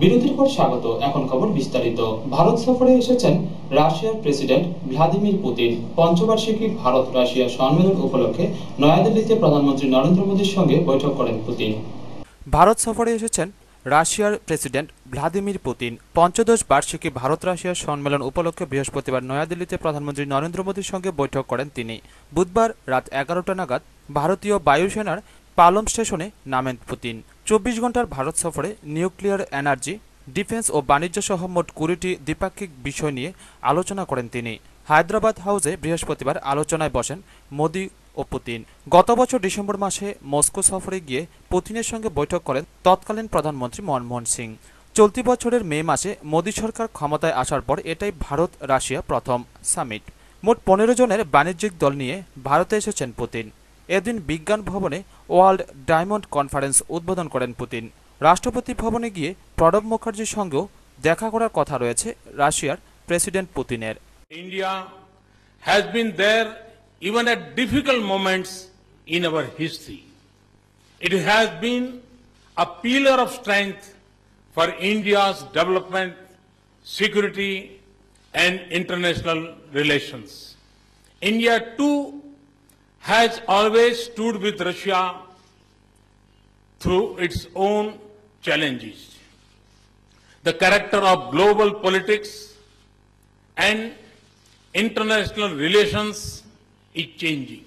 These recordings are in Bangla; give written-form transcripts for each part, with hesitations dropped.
বিরতির পর স্বাগত। এখন খবর বিস্তারিত। ভারত সফরে এসেছেন রাশিয়ার প্রেসিডেন্ট ভ্লাদিমির পুতিন। পঞ্চবার্ষিকী ভারত রাশিয়া সম্মেলন উপলক্ষে নয়াদিল্লিতে প্রধানমন্ত্রী নরেন্দ্র মোদীর সঙ্গে বৈঠক করেন পুতিন। ভারত সফরে এসেছেন রাশিয়ার প্রেসিডেন্ট ভ্লাদিমির পুতিন। পঞ্চদশ বার্ষিকী ভারত রাশিয়া সম্মেলন উপলক্ষে বৃহস্পতিবার নয়াদিল্লিতে প্রধানমন্ত্রী নরেন্দ্র মোদীর সঙ্গে বৈঠক করেন তিনি। বুধবার রাত 11টা নাগাদ ভারতীয় বায়ুসেনার পালম স্টেশনে নামেন পুতিন। 24 ঘন্টার ভারত সফরে নিউক্লিয়ার এনার্জি, ডিফেন্স ও বাণিজ্য সহ মোট 20টি দ্বিপাক্ষিক বিষয় নিয়ে আলোচনা করেন তিনি। হায়দ্রাবাদ হাউসে বৃহস্পতিবার আলোচনায় বসেন মোদী ও পুতিন। গত বছর ডিসেম্বর মাসে মস্কো সফরে গিয়ে পুতিনের সঙ্গে বৈঠক করেন তৎকালীন প্রধানমন্ত্রী মনমোহন সিং। চলতি বছরের মে মাসে মোদী সরকার ক্ষমতায় আসার পর এটাই ভারত রাশিয়া প্রথম সামিট। মোট 15 জনের বাণিজ্যিক দল নিয়ে ভারতে এসেছেন পুতিন। এদিন বিজ্ঞান ভবনে ওয়ার্ল্ড ডায়মন্ড কনফারেন্স উদ্বোধন করেন পুতিন। রাষ্ট্রপতি ভবনে গিয়ে প্রণব মুখার্জির সঙ্গেও দেখা করার কথা রয়েছে রাশিয়ার প্রেসিডেন্ট পুতিনের। India has been there even at difficult moments in our history. It has been a pillar of strength for India's development, security and international relations. India too has always stood with Russia through its own challenges. The character of global politics and international relations is changing.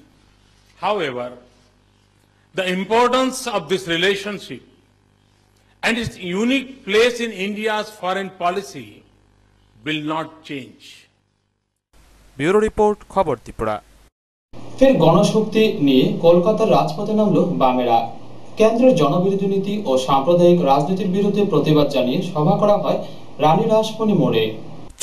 However, the importance of this relationship and its unique place in India's foreign policy will not change. Bureau report, খবর ত্রিপুরা। ফের গণশক্তি নিয়ে কলকাতার রাজপথে নামল বামেরা। কেন্দ্রের জনবিরোধী নীতি ও সাম্প্রদায়িক রাজনীতির বিরুদ্ধে প্রতিবাদ জানিয়ে সভা করা হয় রানী রাসমণি মোড়ে।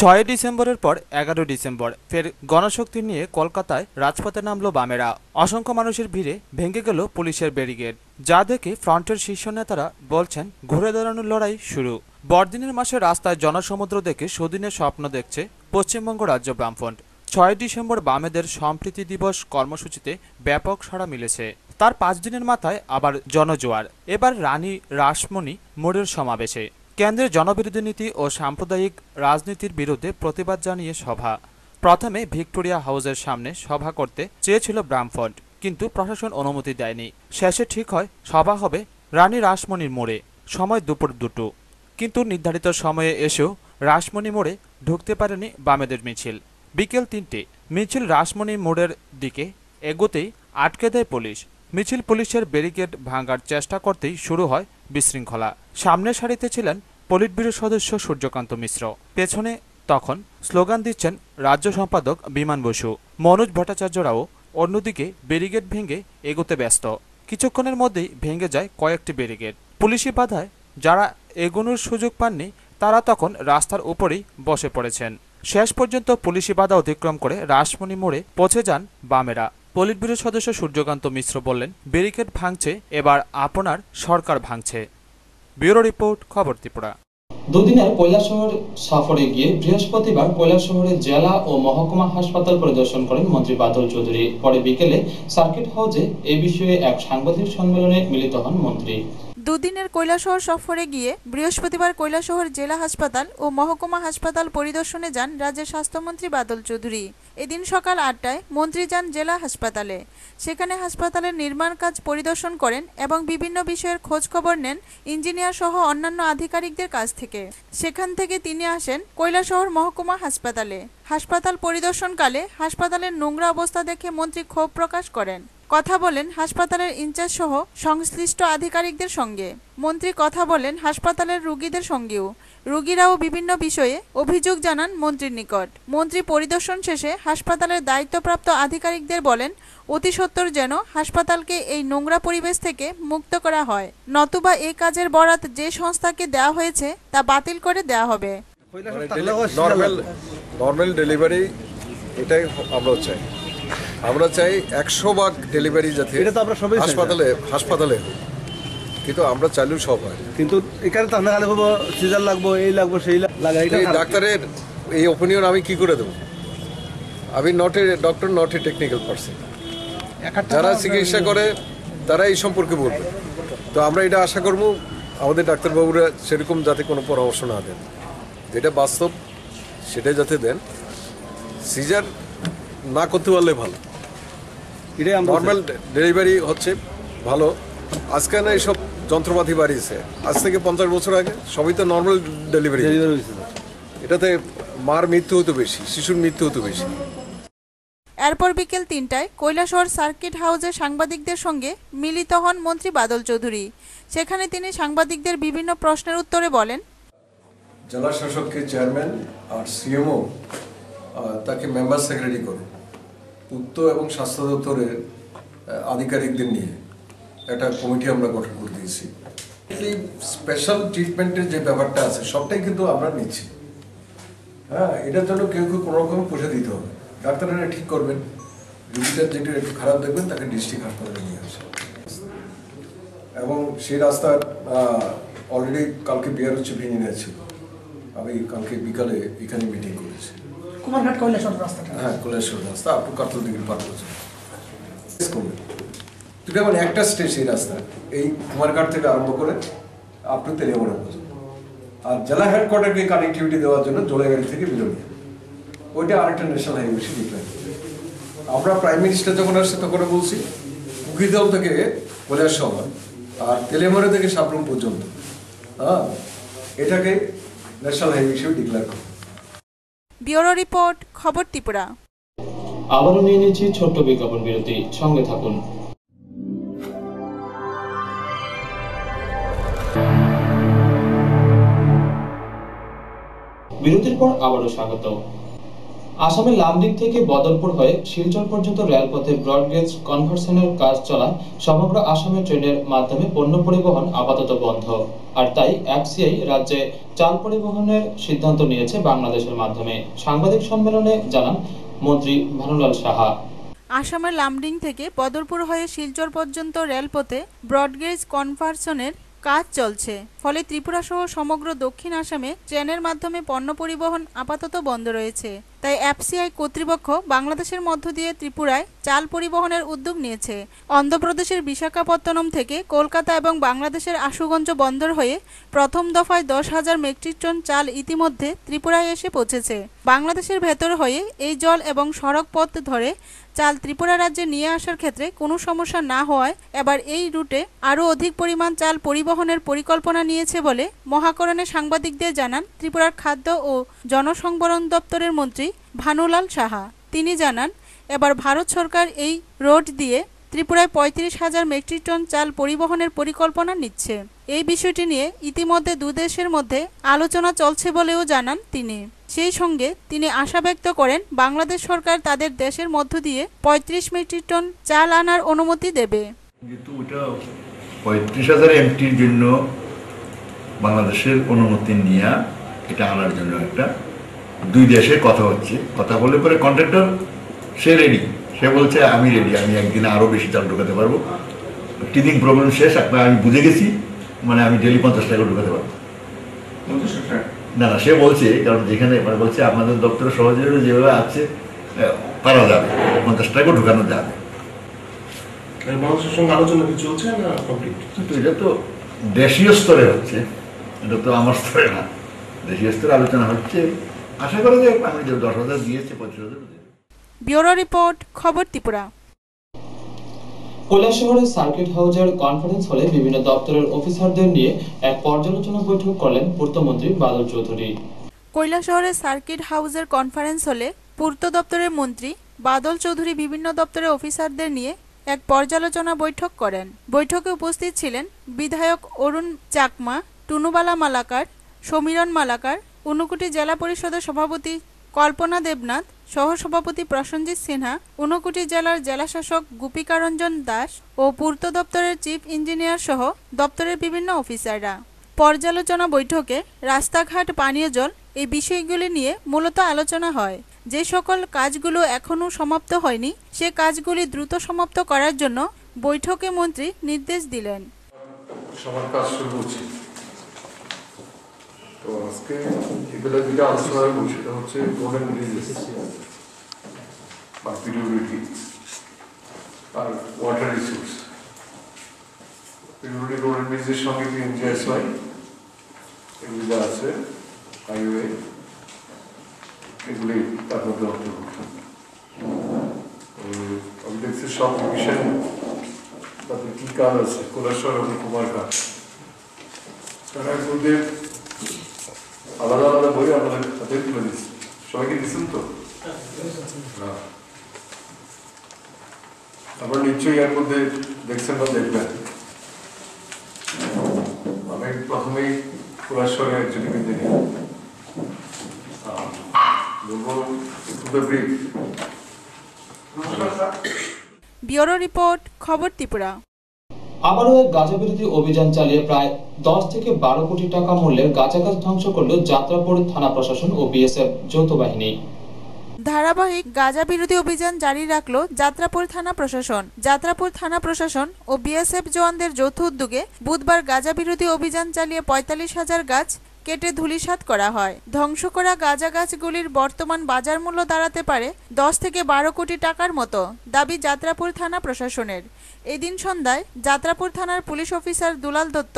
6 ডিসেম্বরের পর 11 ডিসেম্বর ফের গণশক্তি নিয়ে কলকাতায় রাজপথে নামল বামেরা। অসংখ্য মানুষের ভিড়ে ভেঙে গেল পুলিশের ব্যারিকেড, যা দেখে ফ্রন্টের শীর্ষ নেতারা বলছেন ঘুরে দাঁড়ানোর লড়াই শুরু। বড়দিনের মাসে রাস্তায় জনসমুদ্র দেখে সুদিনের স্বপ্ন দেখছে পশ্চিমবঙ্গ রাজ্য বামফ্রন্ট। 6 ডিসেম্বর বামেদের সম্প্রীতি দিবস কর্মসূচিতে ব্যাপক সাড়া মিলেছে। তার 5 দিনের মাথায় আবার জনজোয়ার। এবার রানী রাসমণি মোড়ের সমাবেশে কেন্দ্রের জনবিরোধী নীতি ও সাম্প্রদায়িক রাজনীতির বিরুদ্ধে প্রতিবাদ জানিয়ে সভা। প্রথমে ভিক্টোরিয়া হাউসের সামনে সভা করতে চেয়েছিল বামফ্রন্ট, কিন্তু প্রশাসন অনুমতি দেয়নি। শেষে ঠিক হয় সভা হবে রানী রাসমণির মোড়ে। সময় দুপুর 2টো, কিন্তু নির্ধারিত সময়ে এসেও রাসমণি মোড়ে ঢুকতে পারেনি বামেদের মিছিল। বিকেল 3টে মিছিল রাসমণি মোড়ের দিকে এগোতেই আটকে দেয় পুলিশ। মিছিল পুলিশের ব্যারিকেড ভাঙার চেষ্টা করতেই শুরু হয় বিশৃঙ্খলা। সামনের সারিতে ছিলেন পলিট ব্যুরো সদস্য সূর্যকান্ত মিশ্র। পেছনে তখন স্লোগান দিচ্ছেন রাজ্য সম্পাদক বিমান বসু। মনোজ ভট্টাচার্যরাও অন্যদিকে ব্যারিকেড ভেঙে এগোতে ব্যস্ত। কিছুক্ষণের মধ্যেই ভেঙে যায় কয়েকটি ব্যারিকেড। পুলিশি বাধায় যারা এগোনোর সুযোগ পাননি তারা তখন রাস্তার উপরেই বসে পড়েছেন। শেষ পর্যন্ত পুলিশি বাধা অতিক্রম করে রাসমণি মোড়ে পৌঁছে যান বামেরা। পলিট ব্যুরো সদস্য সূর্যকান্ত মিশ্র বললেন, ব্যারিকেড ভাঙছে, এবার আপনার সরকার ভাঙছে। ব্যুরো রিপোর্ট, খবর ত্রিপুরা। দুদিনের কৈলাসহর সফরে গিয়ে বৃহস্পতিবার কৈলাসহরের জেলা ও মহকুমা হাসপাতাল পরিদর্শন করেন মন্ত্রী বাদল চৌধুরী। পরে বিকেলে সার্কিট হাউসে এ বিষয়ে এক সাংবাদিক সম্মেলনে মিলিত হন মন্ত্রী। দুদিনের কৈলাসহর সফরে গিয়ে বৃহস্পতিবার কৈলাসহর জেলা হাসপাতাল ও মহকুমা হাসপাতাল পরিদর্শনে যান রাজ্যের স্বাস্থ্যমন্ত্রী বাদল চৌধুরী। এদিন সকাল 8টায় মন্ত্রী যান জেলা হাসপাতালে। সেখানে হাসপাতালের নির্মাণ কাজ পরিদর্শন করেন এবং বিভিন্ন বিষয়ের খোঁজ খবর নেন ইঞ্জিনিয়ার সহ অন্যান্য আধিকারিকদের কাছ থেকে। সেখান থেকে তিনি আসেন কৈলাসহর মহকুমা হাসপাতালে। হাসপাতাল পরিদর্শনকালে হাসপাতালের নোংরা অবস্থা দেখে মন্ত্রী ক্ষোভ প্রকাশ করেন। কথা বলেন হাসপাতালের ইনচার্জ সহ সংশ্লিষ্ট আধিকারিকদের সঙ্গে। মন্ত্রী কথা বলেন হাসপাতালের রোগীদের সঙ্গেও। রোগীরাও বিভিন্ন বিষয়ে অভিযোগ জানান মন্ত্রীর নিকট। মন্ত্রী পরিদর্শন শেষে হাসপাতালের দায়িত্বপ্রাপ্ত আধিকারিকদের বলেন অতি সত্বর যেন হাসপাতালকে এই নোংরা পরিবেশ থেকে মুক্ত করা হয়, নতুবা এই কাজের বরাত যে সংস্থাকে দেওয়া হয়েছে তা বাতিল করে দেওয়া হবে। নর্মাল ডেলিভারি এটাই আমরা চাই 100% ডেলিভারি যাতে হাসপাতালে, কিন্তু আমরা চাইলেও সব হয়, কিন্তু এখানে তো আমরা লাগবো সিজার লাগবো, এই লাগবো সেই লাগাই ডাক্তারের এই ওপিনিয়ন আমি কি করে দেবো? আমি not a doctor, not a technical person. যারা চিকিৎসা করে তারা এই সম্পর্কে বলবে। তো আমরা এটা আশা করবো আমাদের ডাক্তারবাবুরা সেরকম যাতে কোনো পরামর্শ না দেন, যেটা বাস্তব সেটাই যাতে দেন। সিজার না করতে পারলে ভালো, এটাই আমরা নর্মাল ডেলিভারি হচ্ছে ভালো। আজকে না এইসব যন্ত্রপাতি বাড়িয়েছে, আজ থেকে 50 বছর আগে সবই তো নর্মাল ডেলিভারি। এটাতে মার মৃত্যু হতো বেশি, শিশুর মৃত্যু হতো বেশি। এরপর বিকেল 3টায় কৈলাসহর সার্কিট হাউসে সাংবাদিকদের সঙ্গে মিলিত হন মন্ত্রী বাদল চৌধুরী। সেখানে তিনি সাংবাদিকদের বিভিন্ন প্রশ্নের উত্তরে বলেন, জেলা শাসককে চেয়ারম্যান আর সিএমও তাকে মেম্বার সেক্রেটারি করে পূর্ত এবং স্বাস্থ্য দপ্তরের আধিকারিকদের নিয়ে একটা কমিটি আমরা গঠন করে দিয়েছি। এই স্পেশাল ট্রিটমেন্টের যে ব্যাপারটা আছে সবটাই কিন্তু আমরা নিচ্ছি। হ্যাঁ, এটার জন্য কেউ কোনো রকম পয়সা দিতে হবে, ডাক্তাররা ঠিক করবেন। রোগীটার যেটা একটু খারাপ দেখবেন তাকে ডিস্ট্রিক্ট হাসপাতালে নিয়ে আসে, এবং সেই রাস্তার অলরেডি কালকে বিআরও চিফ ইঞ্জিনিয়ার ছিল, আমি কালকে বিকালে এখানে মিটিং করেছি। কুমারঘাট কৈলাসহর রাস্তাটা, হ্যাঁ, কৈলাসহর রাস্তা আপনি কাতল দিকে পার করছেন যেমন একটা স্টেজ এই রাস্তা, এই কুমারঘাট থেকে আরম্ভ করে আপনি তেলিয়ামোড়া পর্যন্ত। আর জেলা হেডকোয়ার্টারকে কানেক্টিভিটি দেওয়ার জন্য জোলাইগাড়ি থেকে বিলোনিয়া, ওইটা আরেকটা ন্যাশনাল হাইওয়ে বেশি ডিক্লাইন। আমরা প্রাইম মিনিস্টার যখন আসছে তখন বলছি উকিদল থেকে কৈলাসহর আর তেলিয়ামোড়া থেকে সাবরুম পর্যন্ত, হ্যাঁ, এটাকে ন্যাশনাল হাইওয়ে হিসেবে ডিক্লেয়ার করব। ব্যুরো রিপোর্ট, খবর ত্রিপুরা। আবারও নিয়ে নিচ্ছি ছোট্ট বিজ্ঞাপন বিরতি, সঙ্গে থাকুন। বিরতির পর আবারও স্বাগত। আসামের লামডিং থেকে বদরপুর হয়ে শিলচর পর্যন্ত রেলপথে ব্রডগেজ কনভার্সনের কাজ চলায় সমগ্র আসামে ট্রেনের মাধ্যমে পণ্য পরিবহন আপাতত বন্ধ। আর তাই এফসিআই রাজ্যে চাল পরিবহনের সিদ্ধান্ত নিয়েছে বাংলাদেশের মাধ্যমে। সাংবাদিক সম্মেলনে জানান মন্ত্রী ভানুলাল সাহা। আসামের লামডিং থেকে বদরপুর হয়ে শিলচর পর্যন্ত রেলপথে ব্রডগেজ কনভার্সনের কাজ চলছে, ফলে ত্রিপুরা সহ সমগ্র দক্ষিণ আসামে ট্রেনের মাধ্যমে পণ্য পরিবহন আপাতত বন্ধ রয়েছে। তাই এফসিআই কর্তৃপক্ষ বাংলাদেশের মধ্য দিয়ে ত্রিপুরায় চাল পরিবহনের উদ্যোগ নিয়েছে। অন্ধ্রপ্রদেশের বিশাখাপত্তনম থেকে কলকাতা এবং বাংলাদেশের আশুগঞ্জ বন্দর হয়ে প্রথম দফায় 10,000 মেট্রিক টন চাল ইতিমধ্যে ত্রিপুরায় এসে পৌঁছেছে। বাংলাদেশের ভেতর হয়ে এই জল এবং সড়ক পথ ধরে চাল ত্রিপুরা রাজ্যে নিয়ে আসার ক্ষেত্রে কোনো সমস্যা না হওয়ায় এবার এই রুটে আরও অধিক পরিমাণ চাল পরিবহনের পরিকল্পনা নিয়েছে বলে মহাকরণে সাংবাদিকদের জানান ত্রিপুরার খাদ্য ও জনসংবরণ দপ্তরের মন্ত্রী ভানুলাল সাহা। তিনি জানান, এবার ভারত সরকার এই রোড দিয়ে ত্রিপুরায় 35,000 মেট্রিক টন চাল পরিবহনের পরিকল্পনা নিচ্ছে। এই বিষয়টি নিয়ে ইতিমধ্যে দুদেশের মধ্যে আলোচনা চলছে বলেও জানান তিনি। সেই সঙ্গে তিনি আশা ব্যক্ত করেন বাংলাদেশ সরকার তাদের দেশের মধ্য দিয়ে 35 মেট্রিক টন চাল আনার অনুমতি দেবে। কিন্তু ওটা 35,000 এমটির জন্য বাংলাদেশের অনুমতি নিয়ে এটা আনার জন্য একটা দুই দেশের কথা হচ্ছে। কথা বলে পরে কন্ট্রাক্টর সে রেডি, সে বলছে আমি রেডি, আমি একদিনে আরও বেশি চাল ঢোকাতে পারবো। টিদিং প্রবলেম শেষ, আমি বুঝে গেছি, মানে আমি ডেলি 50 টাকা ঢোকাতে পারবো। না না, সে বলছে, কারণ যেখানে মানে বলছে আপনাদের দপ্তরের সহযোগিতা যেভাবে আছে পারা যাবে, 50 টাকা ঢোকানো যাবে। মানুষের সঙ্গে আলোচনা কি চলছে না কমপ্লিট? কিন্তু এটা তো দেশীয় স্তরে হচ্ছে, এটা তো আমার স্তরে না, দেশীয় স্তরে আলোচনা হচ্ছে। আশা করি যে আমি 10,000 দিয়েছি, 25,000। ব্যুরো রিপোর্ট, খবর ত্রিপুরা। কৈলাসহরের সার্কিট হাউসের কনফারেন্স হলে বিভিন্ন দপ্তরের অফিসারদের নিয়ে এক পর্যালোচনা বৈঠক করলেন পূর্তমন্ত্রী বাদল চৌধুরী। কৈলাসহরের সার্কিট হাউসের কনফারেন্স হলে পূর্ত দপ্তরের মন্ত্রী বাদল চৌধুরী বিভিন্ন দপ্তরের অফিসারদের নিয়ে এক পর্যালোচনা বৈঠক করেন। বৈঠকে উপস্থিত ছিলেন বিধায়ক অরুণ চাকমা, টুনুবালা মালাকার, সমীরণ মালাকার, ঊনকোটি জেলা পরিষদের সভাপতি কল্পনা দেবনাথ, সহসভাপতি প্রসঞ্জিৎ সিনহা, ঊনকোটি জেলার জেলাশাসক গোপিকারঞ্জন দাস ও পূর্ত দপ্তরের চিফ ইঞ্জিনিয়ার সহ দপ্তরের বিভিন্ন অফিসাররা। পর্যালোচনা বৈঠকে রাস্তাঘাট, পানীয় জল এই বিষয়গুলি নিয়ে মূলত আলোচনা হয়। যে সকল কাজগুলো এখনও সমাপ্ত হয়নি সে কাজগুলি দ্রুত সমাপ্ত করার জন্য বৈঠকে মন্ত্রী নির্দেশ দিলেন। সবার কাজ শুরু হচ্ছে, তো আজকে এগুলো যেটা আলোচনা হবে সেটা হচ্ছে গোল্ডেন ব্রিজেস বা পিডব্লিউডি আর water resource. PWD road and ব্রিজের সঙ্গে PMGSY এগুলি যা আছে হাইওয়ে এগুলি তার মধ্যে অন্তর্ভুক্ত। আমি দেখছি সব ডিভিশন তাতে কি কাজ আছে, কৈলাসহর এবং কুমারঘাট, তারা মধ্যে আলাদা আলাদা বই আমাদের হাতে তুলে দিচ্ছে। সবাইকে দিচ্ছেন তো? আপনারা নিশ্চয়ই এর মধ্যে দেখছেন বা দেখবেন। আমি প্রথমেই কৈলাসহরে একজনকে দেখি ব্যুরো রিপোর্ট, খবর ত্রিপুরা। আবারও এক গাঁজা বিরোধী অভিযান চালিয়ে প্রায় 10 থেকে 12 কোটি টাকা মূল্যের গাঁজা গাছ ধ্বংস করল যাত্রাপুর থানা প্রশাসন ও BSF যৌথ বাহিনী। ধারাবাহিক গাঁজা বিরোধী অভিযান জারি রাখল যাত্রাপুর থানা প্রশাসন। যাত্রাপুর থানা প্রশাসন ও BSF জওয়ানদের যৌথ উদ্যোগে বুধবার গাঁজা বিরোধী অভিযান চালিয়ে 45,000 গাছ কেটে ধূলিসাৎ করা হয়। ধ্বংস করা গাঁজা গাছগুলির বর্তমান বাজার মূল্য দাঁড়াতে পারে 10 থেকে 12 কোটি টাকার মতো, দাবি যাত্রাপুর থানা প্রশাসনের। এদিন সন্ধ্যায় যাত্রাপুর থানার পুলিশ অফিসার দুলাল দত্ত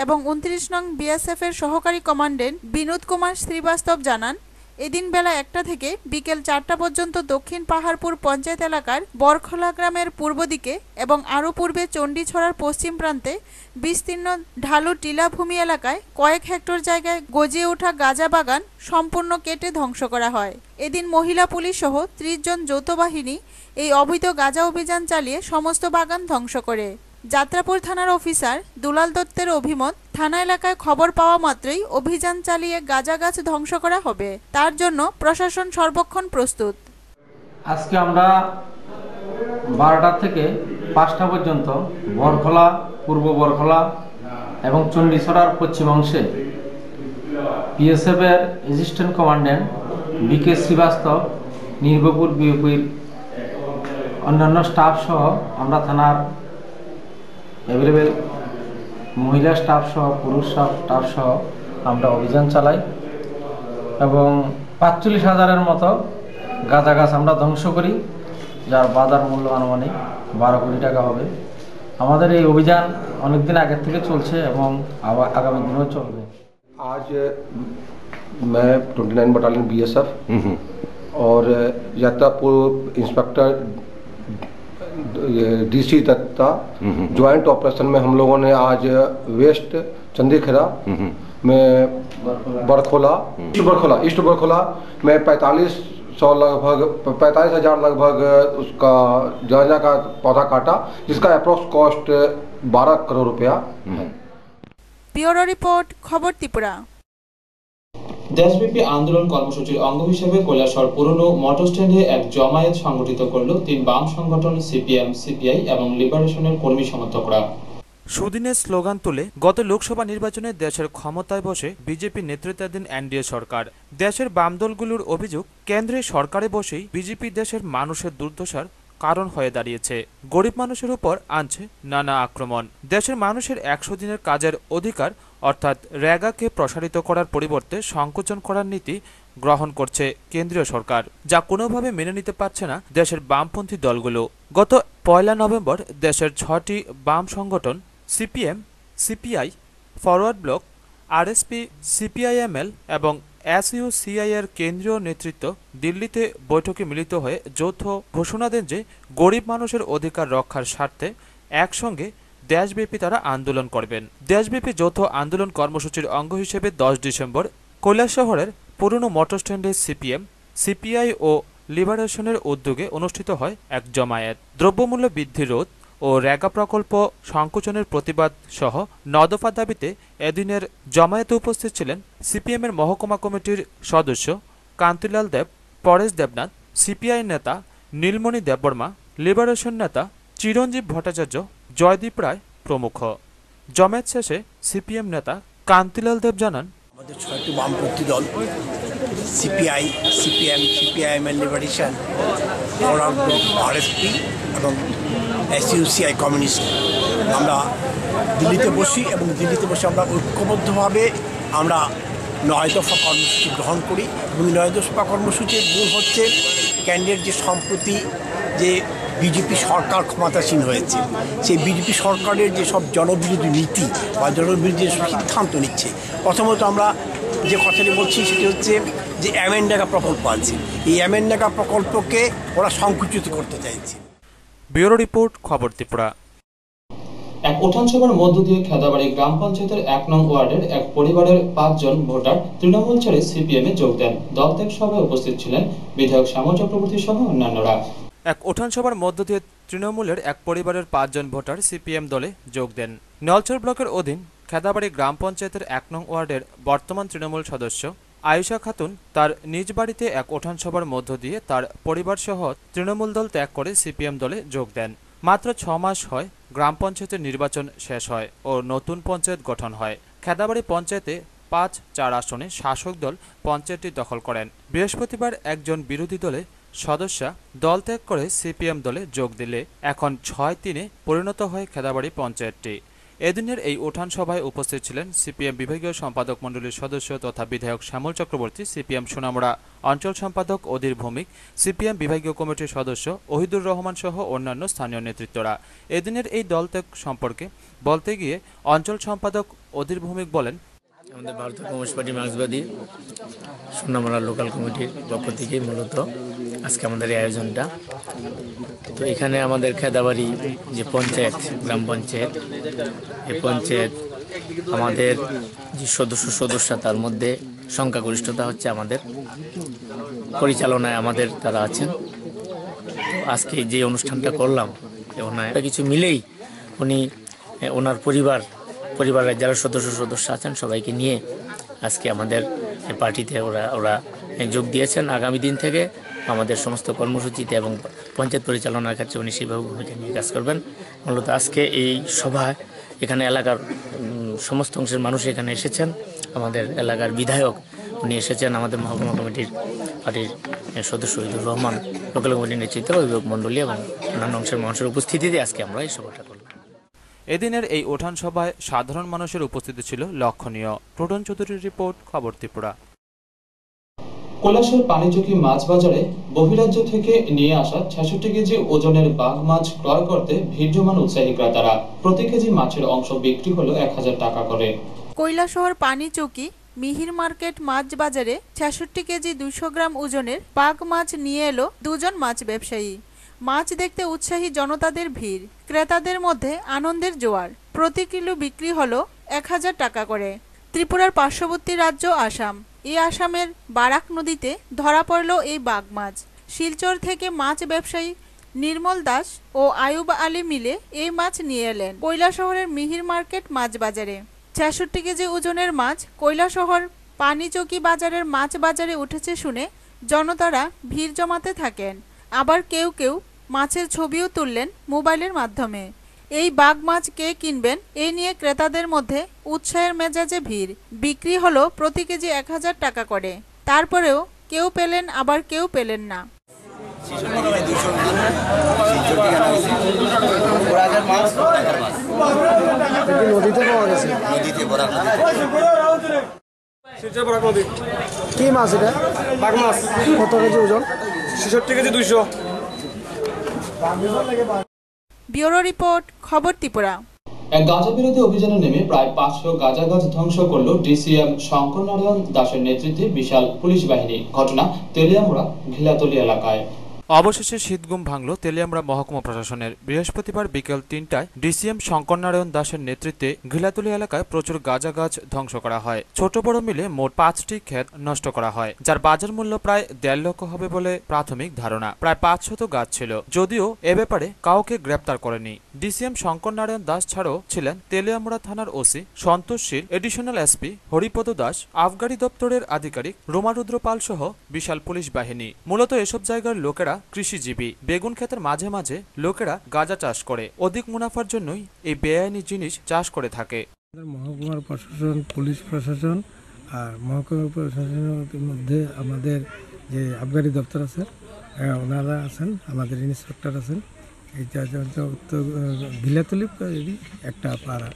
এবং 29 নং BSF এর সহকারী কমান্ডেন্ট বিনোদ কুমার শ্রীবাস্তব জানান, এদিন বেলা 1টা থেকে বিকেল 4টা পর্যন্ত দক্ষিণ পাহাড়পুর পঞ্চায়েত এলাকার বরখোলা গ্রামের পূর্ব দিকে এবং আরও পূর্বে চণ্ডীছড়ার পশ্চিম প্রান্তে বিস্তীর্ণ ঢালু টিলাভূমি এলাকায় কয়েক হেক্টর জায়গায় গজিয়ে ওঠা গাঁজা বাগান সম্পূর্ণ কেটে ধ্বংস করা হয়। এদিন মহিলা পুলিশ সহ 30 জন যৌথ বাহিনী এই অবৈধ গাঁজা অভিযান চালিয়ে সমস্ত বাগান ধ্বংস করে। যাত্রাপুর থানার অফিসার দুলাল দত্তের অভিমত, থানা এলাকায় খবর পাওয়া মাত্রই অভিযান চালিয়ে গাঁজা গাছ ধ্বংস করা হবে, তার জন্য প্রশাসন সর্বক্ষণ প্রস্তুত। আজকে আমরা 12টা থেকে 5টা পর্যন্ত বরখোলা, পূর্ব বরখোলা এবং চণ্ডীছড়ার পশ্চিম অংশে BSF এর অ্যাসিস্ট্যান্ট কমান্ড্যান্ট BK শ্রীবাস্তব, নির্ভপুর বিওপির অন্যান্য স্টাফ সহ আমরা থানার অ্যাভেলেবেল মহিলা স্টাফ সহ পুরুষ স্টাফ সহ আমরা অভিযান চালাই এবং 45,000-এর মতো গাঁজা গাছ আমরা ধ্বংস করি, যার বাজার মূল্য আনুমানিক 12 কোটি টাকা হবে। আমাদের এই অভিযান অনেকদিন আগের থেকে চলছে এবং আগামী দিনেও চলবে। आज मैं 29 बटालियन BSF और Yatrapur inspector DC Datta joint operation में हम लोगों ने आज वेस्ट चंदीखेड़ा में ईस्ट बरखोला में 45,000 लगभग उसका गांजा का पौधा काटा, जिसका अप्रोक्स कॉस्ट 12 करोड़ रुपया है। ব্যুরো রিপোর্ট, খবর ত্রিপুরা। দেশব্যাপী আন্দোলন কর্মসূচির অঙ্গ হিসেবে কৈলাসহর পুরনো মোটর স্ট্যান্ডে এক জমায়েত সংগঠিত করল 3 বাম সংগঠন CPM, CPI এবং লিবারেশনের কর্মী সমর্থকরা। সুদিনের স্লোগান তুলে গত লোকসভা নির্বাচনে দেশের ক্ষমতায় বসে বিজেপি নেতৃত্বাধীন NDA সরকার। দেশের বাম দলগুলোর অভিযোগ, কেন্দ্রে সরকারে বসেই বিজেপি দেশের মানুষের দুর্দশার কারণ হয়ে দাঁড়িয়েছে। গরিব মানুষের উপর আনছে নানা আক্রমণ। দেশের মানুষের 100 দিনের কাজের অধিকার অর্থাৎ রেগাকে প্রসারিত করার পরিবর্তে সংকোচন করার নীতি গ্রহণ করছে কেন্দ্রীয় সরকার, যা কোনোভাবে মেনে নিতে পারছে না দেশের বামপন্থী দলগুলো। গত 1 নভেম্বর দেশের 6টি বাম সংগঠন CPM, CPI, forward block, RSP, CPIML এবং SUCI এর কেন্দ্রীয় নেতৃত্ব দিল্লিতে বৈঠকে মিলিত হয়ে যৌথ ঘোষণা দেন যে গরিব মানুষের অধিকার রক্ষার স্বার্থে একসঙ্গে দেশব্যাপী তারা আন্দোলন করবেন। দেশব্যাপী যৌথ আন্দোলন কর্মসূচির অঙ্গ হিসেবে 10 ডিসেম্বর কৈলাসহরের পুরনো মোটর স্ট্যান্ডে CPM, CPI ও লিবারেশনের উদ্যোগে অনুষ্ঠিত হয় এক জমায়েত। দ্রব্যমূল্য বৃদ্ধি রোধ ও রেগা প্রকল্প সংকোচনের প্রতিবাদ সহ 9 দফা দাবিতে এদিনের জমায়েতে উপস্থিত ছিলেন CPM এর মহকুমা কমিটির সদস্য কান্তিলাল দেব, পরেশ দেবনাথ, CPI নেতা নীলমণি দেববর্মা, লিবারেশন নেতা চিরঞ্জীব ভট্টাচার্য, জয়দীপ রায় প্রমুখ। জমায়েত শেষে CPM নেতা কান্তিলাল দেব জানান, আমাদের 6টি বামপন্থী দল CPI, CPM, CPIML liberation, forward block, RSP এবং SUCI কমিউনিস্ট আমরা দিল্লিতে বসি এবং দিল্লিতে বসে আমরা ঐক্যবদ্ধভাবে আমরা 9 দফা কর্মসূচি গ্রহণ করি এবং 9 দফা কর্মসূচির মূল হচ্ছে কেন্দ্রের যে সম্প্রতি যে বিজেপি সরকার ক্ষমতাসীন হয়েছে, সেই বিজেপি সরকারের যেসব জনবিরোধী নীতি বা জনবিরোধী যেসব সিদ্ধান্ত নিচ্ছে, প্রথমত আমরা যে কথাটি বলছি সেটি হচ্ছে যে অ্যামেন্ডাগা প্রকল্প আছে, এই অ্যামেন্ডাগা প্রকল্পকে ওরা সংকুচিত করতে চাইছে। ব্যুরো রিপোর্ট, খবর ত্রিপুরা। এক উঠান সভার মধ্য দিয়ে খেদাবাড়ি গ্রাম পঞ্চায়েতের 1 নং ওয়ার্ডের এক পরিবারের 5 জন ভোটার তৃণমূল ছেড়ে সিপিএম এ যোগ দেন। দল ত্যাগ সভায় উপস্থিত ছিলেন বিধায়ক শ্যামল চক্রবর্তী সহ অন্যান্যরা। এক উঠান সভার মধ্য দিয়ে তৃণমূলের এক পরিবারের 5 জন ভোটার সিপিএম দলে যোগ দেন। নলচর ব্লকের অধীন খেদাবাড়ি গ্রাম পঞ্চায়েতের 1 নং ওয়ার্ডের বর্তমান তৃণমূল সদস্য আয়েশা খাতুন তার নিজ বাড়িতে এক উঠান সভার মধ্য দিয়ে তার পরিবার সহ তৃণমূল দল ত্যাগ করে সিপিএম দলে যোগ দেন। মাত্র 6 মাস হয় গ্রাম পঞ্চায়েতের নির্বাচন শেষ হয় ও নতুন পঞ্চায়েত গঠন হয়। খেদাবাড়ি পঞ্চায়েতে 5-4 আসনে শাসক দল পঞ্চায়েতটি দখল করেন। বৃহস্পতিবার একজন বিরোধী দলে সদস্যা দল ত্যাগ করে সিপিএম দলে যোগ দিলে এখন 6-3 পরিণত হয় খেদাবাড়ি পঞ্চায়েতটি। এদিনের এই উঠান সভায় উপস্থিত ছিলেন সিপিএম বিভাগীয় সম্পাদক মণ্ডলীর সদস্য তথা বিধায়ক শ্যামল চক্রবর্তী, সিপিএম সোনামুড়া অঞ্চল সম্পাদক অধীর ভৌমিক, সিপিএম বিভাগীয় কমিটির সদস্য ওহিদুর রহমান সহ অন্যান্য স্থানীয় নেতৃত্বরা। এদিনের এই দলত্যাগ সম্পর্কে বলতে গিয়ে অঞ্চল সম্পাদক অধীর ভৌমিক বলেন, আমাদের ভারতীয় কমিউনিস্ট পার্টি মার্ক্সবাদী সোনামুড়া লোকাল কমিটির পক্ষ থেকে মূলত আজকে আমাদের এই আয়োজনটা। তো এখানে আমাদের খেদাবাড়ি যে পঞ্চায়েত, গ্রাম পঞ্চায়েত, এই পঞ্চায়েত আমাদের যে সদস্যা তার মধ্যে সংখ্যাগরিষ্ঠতা হচ্ছে আমাদের পরিচালনায় আমাদের তারা আছেন। তো আজকে যে অনুষ্ঠানটা করলাম ওনার কিছু মিলেই উনি ওনার পরিবারের যারা সদস্য আছেন সবাইকে নিয়ে আজকে আমাদের পার্টিতে ওরা যোগ দিয়েছেন। আগামী দিন থেকে আমাদের সমস্ত কর্মসূচিতে এবং পঞ্চায়েত পরিচালনার ক্ষেত্রে উনি সেভাবে ভূমিকা নিয়ে কাজ করবেন। মূলত আজকে এই সভায় এখানে এলাকার সমস্ত অংশের মানুষ এখানে এসেছেন। আমাদের এলাকার বিধায়ক উনি এসেছেন, আমাদের মহকুমা কমিটির পার্টির সদস্য ওহিদুর রহমান, লোকাল কমিটির নেতৃত্বে অভিভাবক মণ্ডলী এবং অন্যান্য অংশের মানুষের উপস্থিতিতে আজকে আমরা এই সভাটা করলাম। এদিনের এই উঠান সভায় সাধারণ মানুষের উপস্থিতি ছিল লক্ষণীয়। প্রোটন চৌধুরীর রিপোর্ট, খবর ত্রিপুরা। কৈলাসের পানিচুকি মাছ বাজারে বহিরাজ্য থেকে নিয়ে আসা 66 কেজি ওজনের বাঘ মাছ ক্রয় করতে ভিড় জমান উৎসাহী ক্রেতারা। প্রতি কেজি মাছের অংশ বিক্রি হলো 1000 টাকা করে। কৈলাসহর পানিচুকি মিহির মার্কেট মাছ বাজারে 66 কেজি 200 গ্রাম ওজনের বাঘ মাছ নিয়ে এলো 2 জন মাছ ব্যবসায়ী। মাছ দেখতে উৎসাহী জনতাদের ভিড়, ক্রেতাদের মধ্যে আনন্দের জোয়ার। প্রতি কিলো বিক্রি হলো 1000 টাকা করে। ত্রিপুরার পার্শ্ববর্তী রাজ্য আসাম, এই আসামের বারাক নদীতে ধরা পড়ল এই বাঘ মাছ। শিলচর থেকে মাছ ব্যবসায়ী নির্মল দাস ও আয়ুব আলী মিলে এই মাছ নিয়ে এলেন কৈলাসহরের মিহির মার্কেট মাছ বাজারে। 66 কেজি ওজনের মাছ কৈলাসহর পানিচৌকি বাজারের মাছ বাজারে উঠেছে শুনে জনতারা ভিড় জমাতে থাকেন। আবার কেউ কেউ মাছের ছবিও তুললেন মোবাইলের মাধ্যমে। এই বাঘ মাছ কে কিনবেন এই নিয়ে ক্রেতাদের মধ্যে উৎসাহের মেজাজে ভিড়। বিক্রি হলো প্রতি কেজি 1000 টাকা করে। তারপরেও কেউ পেলেন আবার কেউ পেলেন না। কি মাছ এটা? বাঘ মাছ। কত কেজি ওজন? 66 কেজি 200। ব্যুরো রিপোর্ট, খবর ত্রিপুরা। এক গাঁজা বিরোধী অভিযানে নেমে প্রায় 500 গাঁজা গাছ ধ্বংস করল ডিসিএম শঙ্কর নারায়ণ দাসের নেতৃত্বে বিশাল পুলিশ বাহিনী। ঘটনা তেলিয়ামুড়া ঘিলাতলি এলাকায়। অবশেষে শীতঘুম ভাঙল তেলিয়ামুড়া মহকুমা প্রশাসনের। বৃহস্পতিবার বিকেল 3টায় ডিসিএম শঙ্কর নারায়ণ দাসের নেতৃত্বে ঘিলাতলি এলাকায় প্রচুর গাঁজা গাছ ধ্বংস করা হয়। ছোট বড় মিলে মোট 5টি ক্ষেত নষ্ট করা হয়, যার বাজার মূল্য প্রায় 1.5 লক্ষ হবে বলে প্রাথমিক ধারণা। প্রায় 500 গাছ ছিল, যদিও এ ব্যাপারে কাউকে গ্রেপ্তার করেনি। ডিসিএম শঙ্কর নারায়ণ দাস ছাড়াও ছিলেন তেলিয়ামুড়া থানার ওসি সন্তোষ শীল, এডিশনাল এসপি হরিপদ দাস, আবগারি দপ্তরের আধিকারিক রোমারুদ্র পাল সহ বিশাল পুলিশ বাহিনী। মূলত এসব জায়গার লোকেরা কৃষিজীবী। বেগুন ক্ষেতের মাঝে মাঝে লোকেরা গাঁজা চাষ করে অধিক মুনাফার জন্যই এই বেআইনি জিনিস চাষ করে থাকে। মহকুমার প্রশাসন, পুলিশ প্রশাসন আর মহকুমা প্রশাসনের মধ্যে আমাদের যে আবগারি দপ্তর আছে ওনারা আছেন, আমাদের ইন্সপেক্টর আছেন। এইটা ঘিলাতলি একটা পাড়া,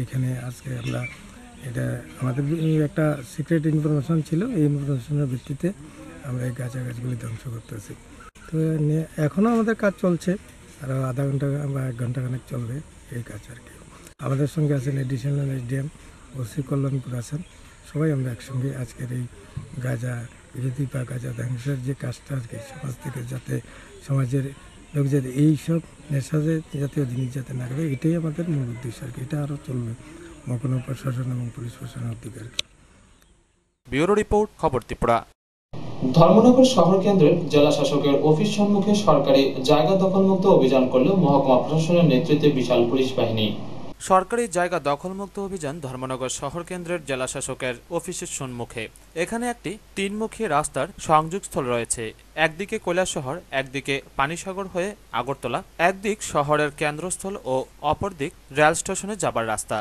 এখানে আজকে আমরা এটা আমাদের একটা সিক্রেট ইনফরমেশন ছিল, এই ইনফরমেশনের ভিত্তিতে আমরা এই গাছগুলি ধ্বংস করতেছি। তো এখনও আমাদের কাজ চলছে, আরও আধা ঘন্টা বা 1 ঘন্টা খানেক চলবে এই কাজ আর কি। আমাদের সঙ্গে আছেন এডিশনাল এসডিএম ওসি কল্যাণপুর আছেন, সবাই আমরা একসঙ্গে আজকের এই গাঁজা বিরোধী বা গাঁজা ধ্বংসের যে কাজটা আর কি, সমাজ থেকে যাতে সমাজের লোক যাতে এইসব নেশা জাতীয় জিনিস যাতে না করে, এটাই আমাদের মূল উদ্দেশ্য আর কি। এটা আরও চলবে মহকুমা প্রশাসন এবং পুলিশ প্রশাসনের উদ্যোগে আর কি। ব্যুরো রিপোর্ট, খবর ত্রিপুরা। ধর্মনগর শহর কেন্দ্রের জেলা শাসকের অফিস সম্মুখে সরকারি জায়গা দখলমুক্ত অভিযান করল মহকুমা প্রশাসনের নেতৃত্বে বিশাল পুলিশ বাহিনী। সরকারি জায়গা দখলমুক্ত অভিযান ধর্মনগর শহর কেন্দ্রের জেলা শাসকের অফিসের সম্মুখে। এখানে একটি 3মুখী রাস্তার সংযোগস্থল রয়েছে। একদিকে কৈলাসহর, একদিকে পানিসাগর হয়ে আগরতলা, একদিক শহরের কেন্দ্রস্থল ও অপরদিক রেল স্টেশনে যাবার রাস্তা।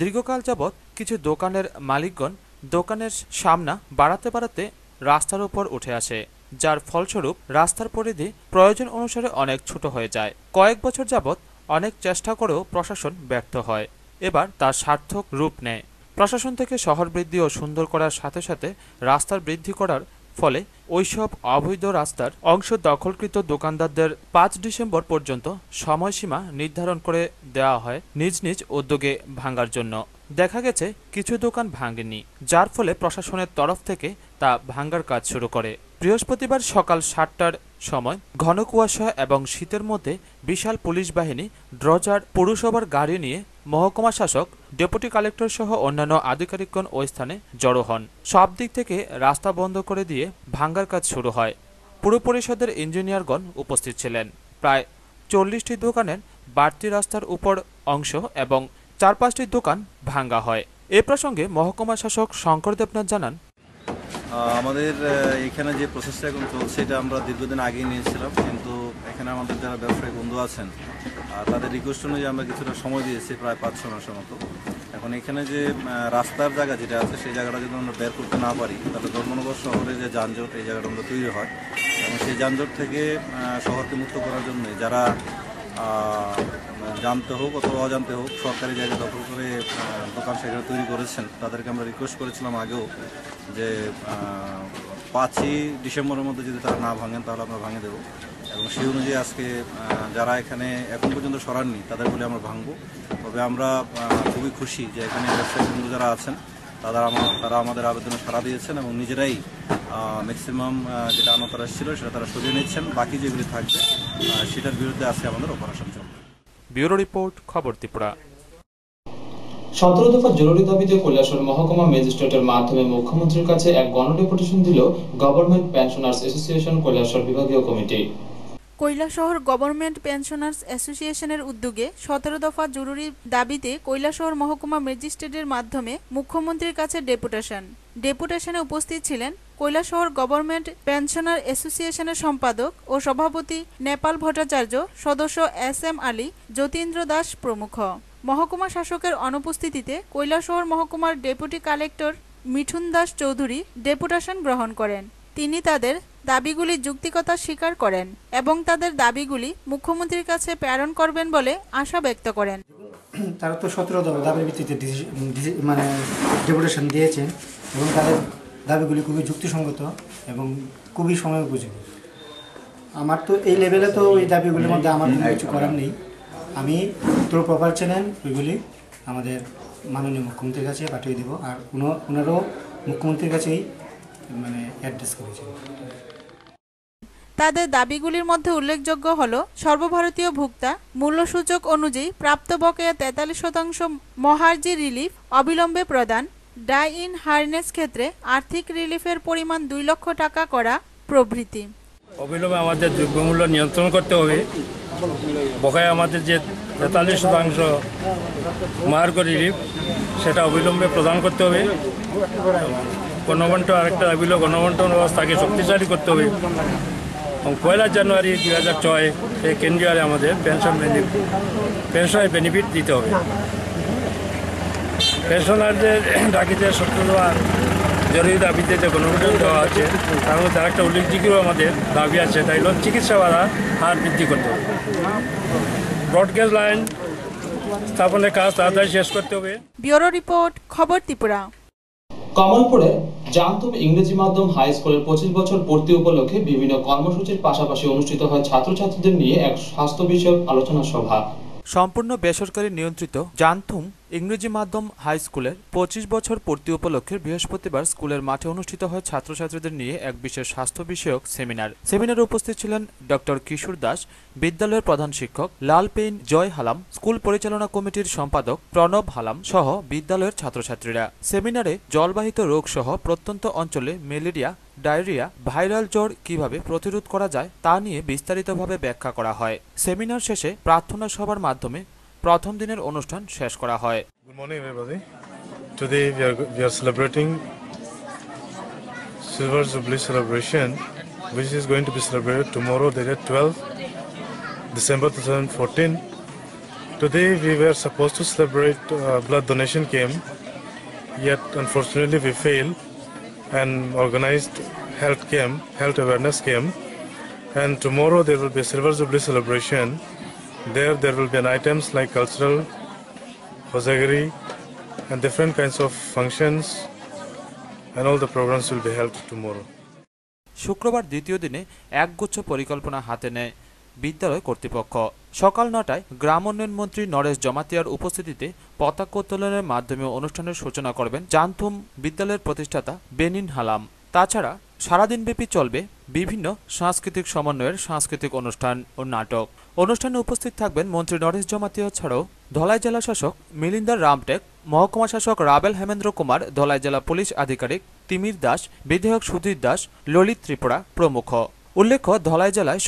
দীর্ঘকাল যাবৎ কিছু দোকানের মালিকগণ দোকানের সামনা বাড়াতে বাড়াতে রাস্তার উপর উঠে আসে, যার ফলস্বরূপ রাস্তার পরিধি প্রয়োজন অনুসারে অনেক ছোট হয়ে যায়। কয়েক বছর যাবৎ অনেক চেষ্টা করেও প্রশাসন ব্যর্থ হয়। এবার তার সার্থক রূপ নেয়। প্রশাসন থেকে শহর বৃদ্ধি ও সুন্দর করার সাথে সাথে রাস্তার বৃদ্ধি করার ফলে ওইসব অবৈধ রাস্তার অংশ দখলকৃত দোকানদারদের 5 ডিসেম্বর পর্যন্ত সময়সীমা নির্ধারণ করে দেওয়া হয় নিজ নিজ উদ্যোগে ভাঙার জন্য। দেখা গেছে কিছু দোকান ভাঙেনি, যার ফলে প্রশাসনের তরফ থেকে তা ভাঙার কাজ শুরু করে। বৃহস্পতিবার সকাল 7টার সময় ঘন কুয়াশা এবং শীতের মধ্যে বিশাল পুলিশ বাহিনী ড্রজার পৌরসভার গাড়ি নিয়ে মহকুমা শাসক, ডেপুটি কালেক্টর সহ অন্যান্য আধিকারিকগণ ওই স্থানে জড়ো হন। সব দিক থেকে রাস্তা বন্ধ করে দিয়ে ভাঙার কাজ শুরু হয়। পুর পরিষদের ইঞ্জিনিয়ারগণ উপস্থিত ছিলেন। প্রায় 40টি দোকানের বাড়তি রাস্তার উপর অংশ এবং 4-5টি দোকান ভাঙা হয়। এ প্রসঙ্গে মহকুমা শাসক শঙ্কর দেবনাথ জানান, আমাদের এখানে যে প্রসেসটা এখন চলছে এটা আমরা দীর্ঘদিন আগেই নিয়েছিলাম, কিন্তু এখানে আমাদের যারা ব্যবসায়ী বন্ধু আছেন তাদের রিকোয়েস্ট অনুযায়ী আমরা কিছুটা সময় দিয়েছি, প্রায় 5-6 মাসের মতো। এখন এখানে যে রাস্তার জায়গা যেটা আছে সেই জায়গাটা যদি আমরা বের করতে না পারি তাহলে ধর্মনগর শহরে যে যানজট এই জায়গাটা আমরা তৈরি হয়, এবং সেই যানজট থেকে শহরকে মুক্ত করার জন্য যারা জানতে হোক অথবা অজান্তে হোক সরকারি জায়গা দখল করে দোকান সেখানে তৈরি করেছেন, তাদেরকে আমরা রিকোয়েস্ট করেছিলাম আগেও যে 5ই ডিসেম্বরের মধ্যে যদি তারা না ভাঙেন তাহলে আমরা ভাঙে দেবো, এবং সেই অনুযায়ী আজকে যারা এখানে এখন পর্যন্ত সরাননি তাদের বলে আমরা ভাঙবো। তবে আমরা খুবই খুশি যে এখানে ব্যবসায়ী বন্ধু যারা আছেন তারা আমাদের আবেদনে সাড়া দিয়েছেন এবং নিজেরাই ম্যাক্সিমাম যেটা আনাতারা ছিল সেটা তারা সরিয়ে নিচ্ছেন। বাকি যেগুলি থাকবে সেটার বিরুদ্ধে আজকে আমাদের অপারেশন চলবে। ব্যুরো রিপোর্ট, খবর ত্রিপুরা। 17 দফা জরুরি দাবিতে কৈলাসহর মহকুমা ম্যাজিস্ট্রেটের মাধ্যমে মুখ্যমন্ত্রীর কাছে এক গণডেপুটেশন দিল গভর্নমেন্ট পেনশনার্স অ্যাসোসিয়েশন কৈলাসহর বিভাগীয় কমিটি। কৈলাসহর গভর্নমেন্ট পেনশনার্স অ্যাসোসিয়েশনের উদ্যোগে 17 দফা জরুরি দাবিতে কৈলাসহর মহকুমা ম্যাজিস্ট্রেটের মাধ্যমে মুখ্যমন্ত্রীর কাছে ডেপুটেশনে উপস্থিত ছিলেন কৈলাসহর গভর্নমেন্ট পেনশনার অ্যাসোসিয়েশনের সম্পাদক ও সভাপতি নেপাল ভট্টাচার্য, সদস্য SM আলী, যতীন্দ্র দাস প্রমুখ। মহকুমা শাসকের অনুপস্থিতিতে কৈলাসহর মহকুমার deputy collector Mithun Das Chowdhury deputation গ্রহণ করেন। তিনি তাদের দাবিগুলি যৌক্তিকতা স্বীকার করেন এবং তাদের দাবিগুলি মুখ্যমন্ত্রীর কাছে প্রেরণ করবেন বলে আশা ব্যক্ত করেন। তারা তো 17 দফা দাবির ভিত্তিতে মানে ডেপুটেশন দিয়েছেন এবং তাদের দাবিগুলি খুবই যুক্তিসঙ্গত এবং খুবই সময় উপযোগী। আমার তো এই লেভেলে তো ওই দাবিগুলির মধ্যে আমার কিছু করার নেই। আমি তোর প্রপার চ্যানেল ওইগুলি আমাদের মাননীয় মুখ্যমন্ত্রীর কাছে পাঠিয়ে দেবো, আর ওনারও মুখ্যমন্ত্রীর কাছেই মানে অ্যাড্রেস করেছেন। তাদের দাবিগুলির মধ্যে উল্লেখযোগ্য হল সর্বভারতীয় ভোক্তা মূল্যসূচক অনুযায়ী প্রাপ্ত বকেয়া 43% মহার্জি রিলিফ অবিলম্বে প্রদান, ডাই ইন হারনেস ক্ষেত্রে আর্থিক রিলিফের পরিমাণ 2 লক্ষ টাকা করা প্রভৃতি। অবিলম্বে আমাদের দ্রব্যমূল্য নিয়ন্ত্রণ করতে হবে। বকেয়া আমাদের যে 43% মহার্ঘ রিলিফ সেটা অবিলম্বে প্রদান করতে হবে। গণবন্টন আরেকটা দাবি হল গণবন্টন ব্যবস্থাকে শক্তিশালী করতে হবে এবং 1 জানুয়ারি 2006 এই কেন্দ্রীয় আমাদের পেনশনের বেনিফিট দিতে হবে। পেনশনারদের ডাকিতে 17 দফা জরুরি দাবিতে যে গণবন্টন দেওয়া আছে তার মধ্যে আরেকটা উল্লেখযোগ্য আমাদের দাবি আছে, তাই হল চিকিৎসা ভাড়া হার বৃদ্ধি করতে হবে। ব্রডগেজ লাইন স্থাপনের কাজ তাড়াতাড়ি শেষ করতে হবে। ব্যুরো রিপোর্ট, খবর ত্রিপুরা। কমলপুরে জামতুম ইংরেজি মাধ্যম হাই স্কুলের 25 বছর পূর্তি উপলক্ষে বিভিন্ন কর্মসূচির পাশাপাশি অনুষ্ঠিত হয় ছাত্রছাত্রীদের নিয়ে এক স্বাস্থ্য বিষয়ক আলোচনা সভা। সম্পূর্ণ বেসরকারি নিয়ন্ত্রিত জামতুম ইংরেজি মাধ্যম হাই স্কুলের 25 বছর পূর্তি উপলক্ষে বৃহস্পতিবার স্কুলের মাঠে অনুষ্ঠিত হয় ছাত্রছাত্রীদের নিয়ে এক বিশেষ স্বাস্থ্য বিষয়ক সেমিনার। সেমিনারে উপস্থিত ছিলেন ডক্টর কিশোর দাস, বিদ্যালয়ের প্রধান শিক্ষক লালপেইন জয় হালাম, স্কুল পরিচালনা কমিটির সম্পাদক প্রণব হালাম সহ বিদ্যালয়ের ছাত্রছাত্রীরা। সেমিনারে জলবাহিত রোগ সহ প্রত্যন্ত অঞ্চলে ম্যালেরিয়া, ডায়রিয়া, ভাইরাল জ্বর কিভাবে প্রতিরোধ করা যায় তা নিয়ে বিস্তারিতভাবে ব্যাখ্যা করা হয়। সেমিনার শেষে প্রার্থনা সভার মাধ্যমে প্রথম দিনের অনুষ্ঠান শেষ করা হয়। Good morning everybody. Today we are celebrating Silver Jubilee celebration, which is going to be celebrated tomorrow, the date 12 December 2014. Today we were supposed to celebrate blood donation camp, yet unfortunately we failed and organized health awareness camp. And tomorrow there will be a Silver Jubilee celebration. There will be an items like cultural, hosagiri, and different kinds of functions, and all the programs will be held tomorrow. শুক্রবার দ্বিতীয় দিনে একগুচ্ছ পরিকল্পনা হাতে নেয় বিদ্যালয় কর্তৃপক্ষ। সকাল 9টায় গ্রাম উন্নয়ন মন্ত্রী নরেশ জমাতিয়ার উপস্থিতিতে পতাকা উত্তোলনের মাধ্যমে অনুষ্ঠানের সূচনা করবেন জামতুম বিদ্যালয়ের প্রতিষ্ঠাতা বেনিন হালাম। তাছাড়া সারাদিনব্যাপী চলবে বিভিন্ন সাংস্কৃতিক সমন্বয়ের সাংস্কৃতিক অনুষ্ঠান ও নাটক। অনুষ্ঠানে উপস্থিত থাকবেন মন্ত্রী নরেশ জমাতিয়া ছাড়াও ধলাই জেলা শাসক মিলিন্দার রামটেক, মহকুমা শাসক রাবেল হেমেন্দ্র কুমার, ধলাই জেলা পুলিশ আধিকারিক তিমির দাস, বিধায়ক সুধীর দাস, ললিত ত্রিপুরা প্রমুখ। উল্লেখ্য, ধলাই জেলায়